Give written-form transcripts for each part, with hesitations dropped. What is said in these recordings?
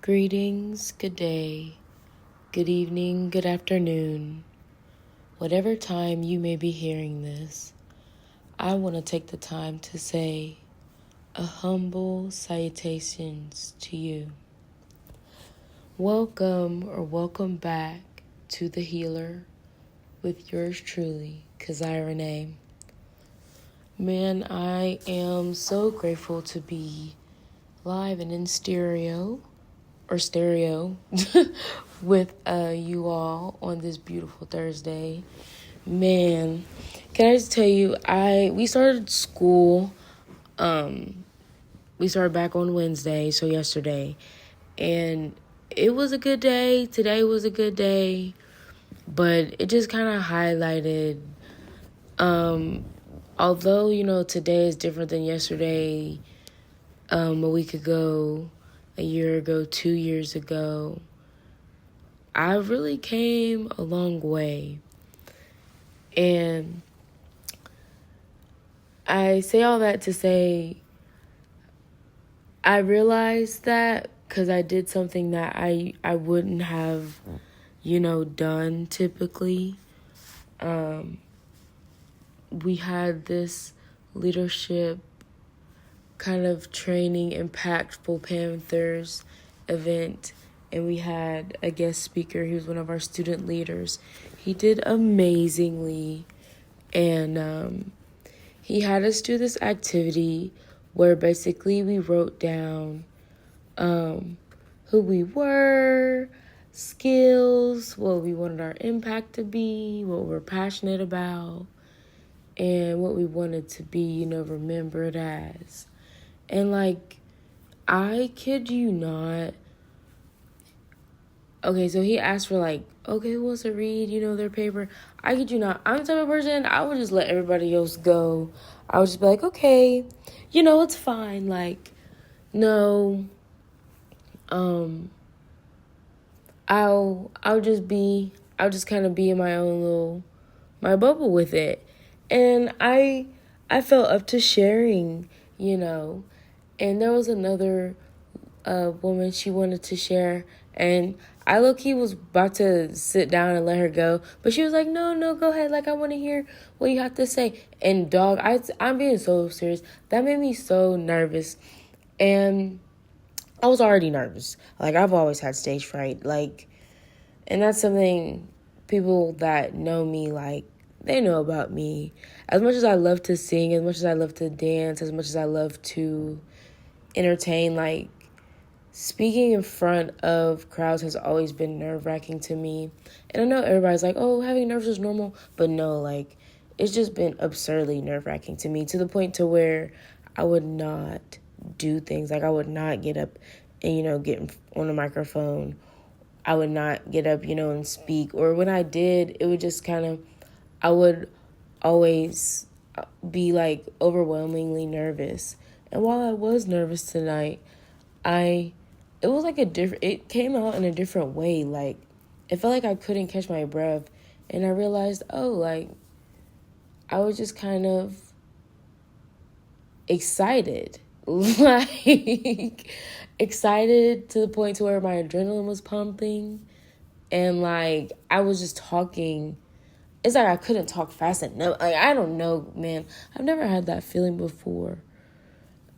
Greetings, good day, good evening, good afternoon. Whatever time you may be hearing this, I want to take the time to say a humble salutations to you. Welcome back to The Healer with yours truly, Kezia'h Renae. Man, I am so grateful to be live and in stereo with you all on this beautiful Thursday. Man, can I just tell you, we started school, we started back on Wednesday, so yesterday, and it was a good day. Today was a good day, but it just kind of highlighted, although, today is different than yesterday, a week ago, a year ago, 2 years ago, I really came a long way. And I say all that to say, I realized that because I did something that I wouldn't have, done typically. We had this leadership kind of training, Impactful Panthers event, and we had a guest speaker. He was one of our student leaders. He did amazingly, and he had us do this activity where basically we wrote down who we were, skills, what we wanted our impact to be, what we're passionate about, and what we wanted to be, remembered as. And I kid you not. Okay, so he asked for who wants to read, their paper. I kid you not. I'm the type of person, I would just let everybody else go. I would just be like, okay, it's fine. No, I'll just kind of be in my own my bubble with it. And I felt up to sharing, and there was another woman, she wanted to share, and I low-key was about to sit down and let her go, but she was like, no, go ahead, I want to hear what you have to say. And dog, I'm being so serious, that made me so nervous, and I was already nervous. I've always had stage fright, and that's something people that know me, they know about me. As much as I love to sing, as much as I love to dance, as much as I love to entertain, speaking in front of crowds has always been nerve-wracking to me. And I know everybody's like, oh, having nerves is normal. But no, it's just been absurdly nerve-wracking to me, to the point to where I would not do things. I would not get up and, get on a microphone. I would not get up, and speak. Or when I did, it would just I would always be, overwhelmingly nervous. And while I was nervous tonight, it was it came out in a different way. It felt like I couldn't catch my breath. And I realized, I was just kind of excited. Excited to the point to where my adrenaline was pumping. And, I was just talking. It's I couldn't talk fast enough. I don't know, man. I've never had that feeling before.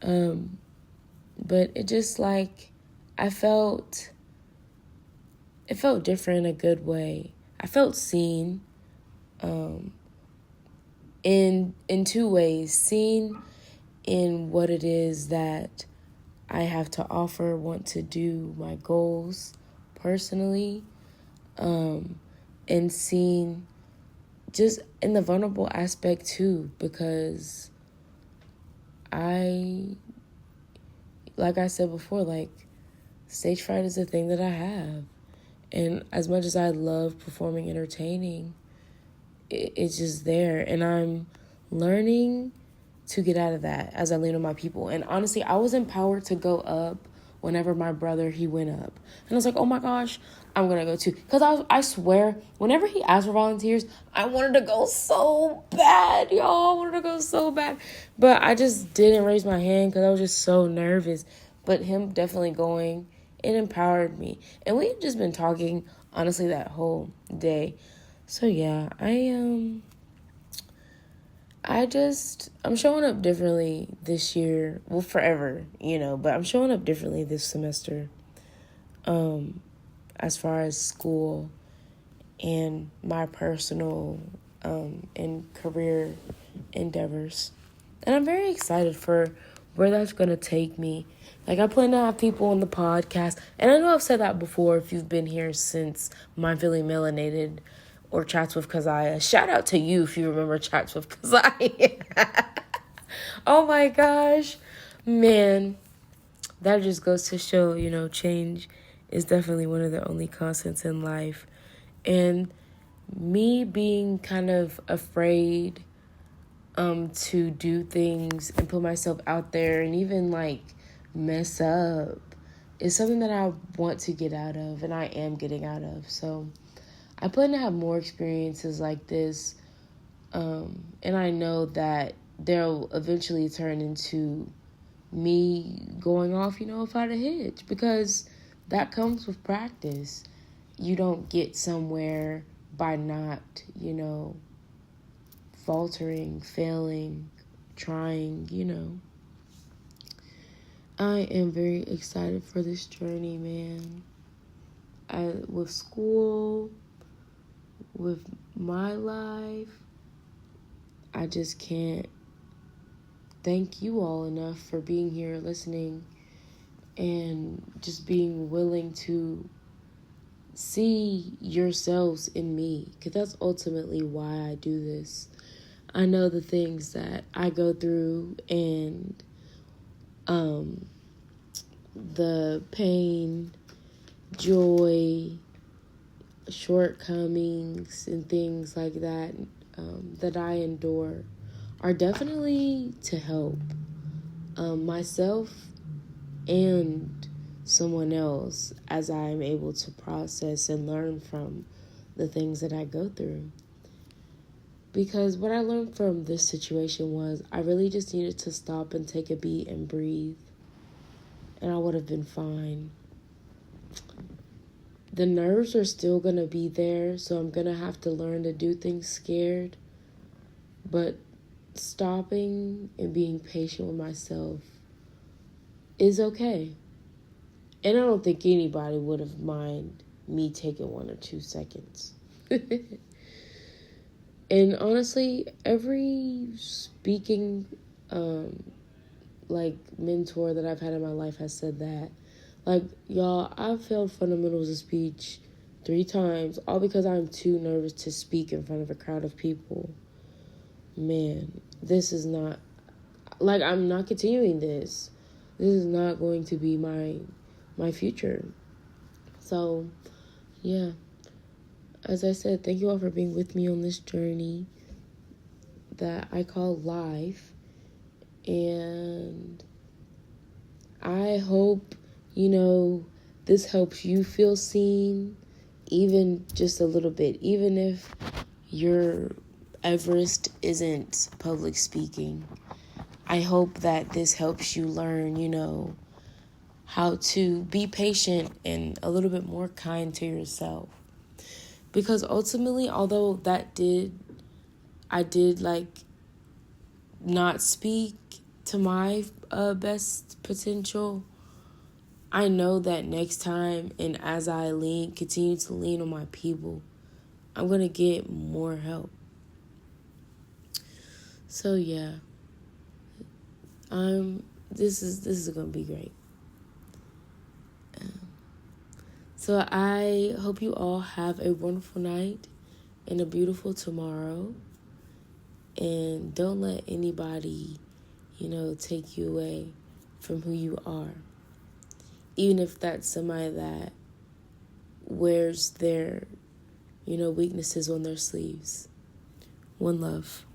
But it just it felt different in a good way. I felt seen, in two ways. Seen in what it is that I have to offer, want to do, my goals personally, and seen just in the vulnerable aspect too, because like I said before, stage fright is a thing that I have. And as much as I love performing, entertaining, it's just there. And I'm learning to get out of that as I lean on my people. And honestly, I was empowered to go up whenever my brother, he went up. And I was like, oh my gosh, I'm going to go too. Because I swear, whenever he asked for volunteers, I wanted to go so bad, y'all. I wanted to go so bad. But I just didn't raise my hand because I was just so nervous. But him definitely going it empowered me. And we had just been talking, honestly, that whole day. So yeah, I'm showing up differently this year. Well, forever, but I'm showing up differently this semester. As far as school and my personal and career endeavors. And I'm very excited for where that's going to take me. Like, I plan to have people on the podcast. And I know I've said that before if you've been here since Mind Feeling Melanated or Chats with Kezia'h. Shout out to you if you remember Chats with Kezia'h. Oh my gosh. Man, that just goes to show, change is definitely one of the only constants in life. And me being kind of afraid to do things and put myself out there and even mess up is something that I want to get out of, and I am getting out of. So I plan to have more experiences like this, and I know that they'll eventually turn into me going off, without a hitch, because that comes with practice. You don't get somewhere by not, faltering, failing, trying. I am very excited for this journey, man. With school, with my life, I just can't thank you all enough for being here, listening, and just being willing to see yourselves in me, because that's ultimately why I do this. I know the things that I go through and the pain, joy, shortcomings, and things like that that I endure are definitely to help myself and someone else as I'm able to process and learn from the things that I go through. Because what I learned from this situation was I really just needed to stop and take a beat and breathe, and I would have been fine. The nerves are still going to be there, so I'm going to have to learn to do things scared. But stopping and being patient with myself is okay. And I don't think anybody would have minded me taking 1 or 2 seconds. And honestly, every speaking mentor that I've had in my life has said that. Y'all, I've failed fundamentals of speech 3 times, all because I'm too nervous to speak in front of a crowd of people. Man, this is not, I'm not continuing this. This is not going to be my future. So, yeah. As I said, thank you all for being with me on this journey that I call life. And I hope, this helps you feel seen, even just a little bit. Even if your Everest isn't public speaking, I hope that this helps you learn, how to be patient and a little bit more kind to yourself. Because ultimately, although I did not speak to my best potential, I know that next time, and as I continue to lean on my people, I'm going to get more help. So yeah, this is going to be great. So I hope you all have a wonderful night and a beautiful tomorrow. And don't let anybody, take you away from who you are. Even if that's somebody that wears their, weaknesses on their sleeves. One love.